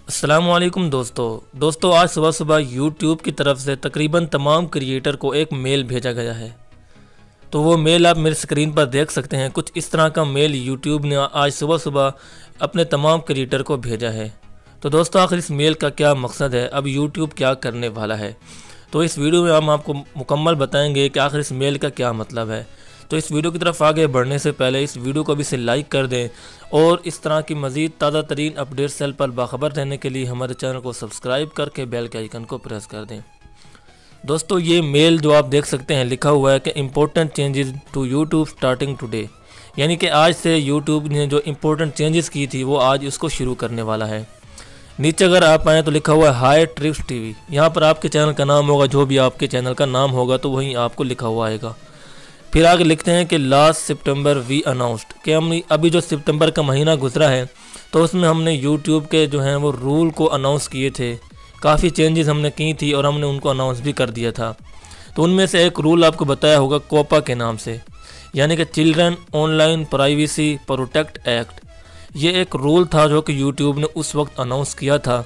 अस्सलामुअलैकुम दोस्तों आज सुबह सुबह यूट्यूब की तरफ से तकरीबन तमाम क्रिएटर को एक मेल भेजा गया है। तो वो मेल आप मेरे स्क्रीन पर देख सकते हैं। कुछ इस तरह का मेल यूट्यूब ने आज सुबह सुबह अपने तमाम क्रिएटर को भेजा है। तो दोस्तों आखिर इस मेल का क्या मकसद है, अब यूट्यूब क्या करने वाला है, तो इस वीडियो में हम आपको मुकम्मल बताएंगे कि आखिर इस मेल का क्या मतलब है। तो इस वीडियो की तरफ आगे बढ़ने से पहले इस वीडियो को भी से लाइक कर दें और इस तरह की मज़ीद ताज़ा तरीन अपडेट सेल पर बाखबर रहने के लिए हमारे चैनल को सब्सक्राइब करके बेल के आइकन को प्रेस कर दें। दोस्तों ये मेल जो आप देख सकते हैं लिखा हुआ है कि important changes to YouTube starting today, यानी कि आज से यूट्यूब ने जो इम्पोर्टेंट चेंजेस की थी वो आज इसको शुरू करने वाला है। नीचे अगर आप आएँ तो लिखा हुआ है हाई ट्रिक्स टीवी। यहाँ पर आपके चैनल का नाम होगा, जो भी आपके चैनल का नाम होगा तो वहीं आपको लिखा हुआ आएगा। फिर आगे लिखते हैं कि लास्ट सितंबर वी अनाउंस्ड, कि हम अभी जो सितंबर का महीना गुजरा है तो उसमें हमने यूट्यूब के जो हैं वो रूल को अनाउंस किए थे। काफ़ी चेंजेस हमने की थी और हमने उनको अनाउंस भी कर दिया था। तो उनमें से एक रूल आपको बताया होगा कोपा के नाम से, यानी कि children online privacy protect act. ये एक रूल था जो कि यूट्यूब ने उस वक्त अनाउंस किया था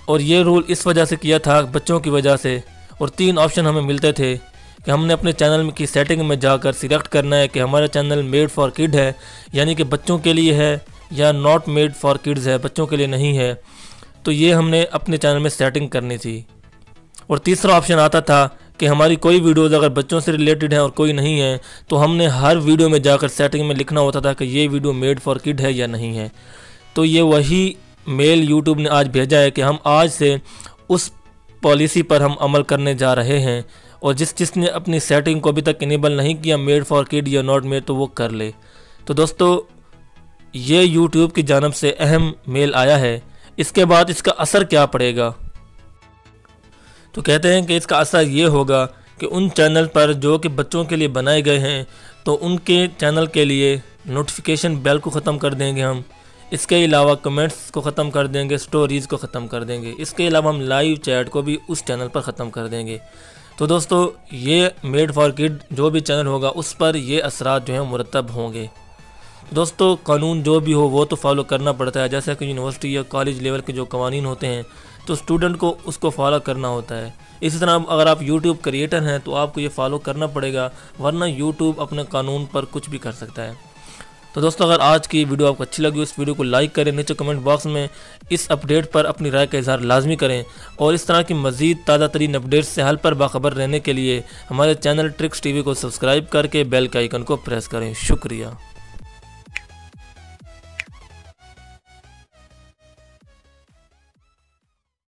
और ये रूल इस वजह से किया था, बच्चों की वजह से। और 3 ऑप्शन हमें मिलते थे कि हमने अपने चैनल की सेटिंग में जाकर सिलेक्ट करना है कि हमारा चैनल मेड फॉर किड है, यानी कि बच्चों के लिए है, या नॉट मेड फॉर किड्स है, बच्चों के लिए नहीं है। तो ये हमने अपने चैनल में सेटिंग करनी थी। और तीसरा ऑप्शन आता था कि हमारी कोई वीडियोज़ अगर बच्चों से रिलेटेड है और कोई नहीं है तो हमने हर वीडियो में जाकर सेटिंग में लिखना होता था कि ये वीडियो मेड फॉर किड है या नहीं है। तो ये वही मेल यूट्यूब ने आज भेजा है कि हम आज से उस पॉलिसी पर हम अमल करने जा रहे हैं और जिसने अपनी सेटिंग को अभी तक इनेबल नहीं किया मेड फॉर किड या नॉट मेड, तो वो कर ले। तो दोस्तों ये यूट्यूब की जानिब से अहम मेल आया है। इसके बाद इसका असर क्या पड़ेगा, तो कहते हैं कि इसका असर ये होगा कि उन चैनल पर जो कि बच्चों के लिए बनाए गए हैं तो उनके चैनल के लिए नोटिफिकेशन बेल को ख़त्म कर देंगे हम। इसके अलावा कमेंट्स को ख़त्म कर देंगे, स्टोरीज़ को ख़त्म कर देंगे। इसके अलावा हम लाइव चैट को भी उस चैनल पर ख़त्म कर देंगे। तो दोस्तों ये मेड फॉर किड जो भी चैनल होगा उस पर ये असरात जो हैं मुरतब होंगे। दोस्तों कानून जो भी हो वो तो फॉलो करना पड़ता है, जैसे कि यूनिवर्सिटी या कॉलेज लेवल के जो कवानीन होते हैं तो स्टूडेंट को उसको फॉलो करना होता है। इसी तरह अगर आप यूट्यूब क्रिएटर हैं तो आपको ये फॉलो करना पड़ेगा, वरना यूट्यूब अपने कानून पर कुछ भी कर सकता है। तो दोस्तों अगर आज की वीडियो आपको अच्छी लगी, इस वीडियो को लाइक करें, नीचे कमेंट बॉक्स में इस अपडेट पर अपनी राय का इजहार लाजमी करें और इस तरह की मज़ीद ताज़ा तरीन अपडेट से हाल पर बाखबर रहने के लिए हमारे चैनल ट्रिक्स टीवी को सब्सक्राइब करके बेल के आइकन को प्रेस करें। शुक्रिया।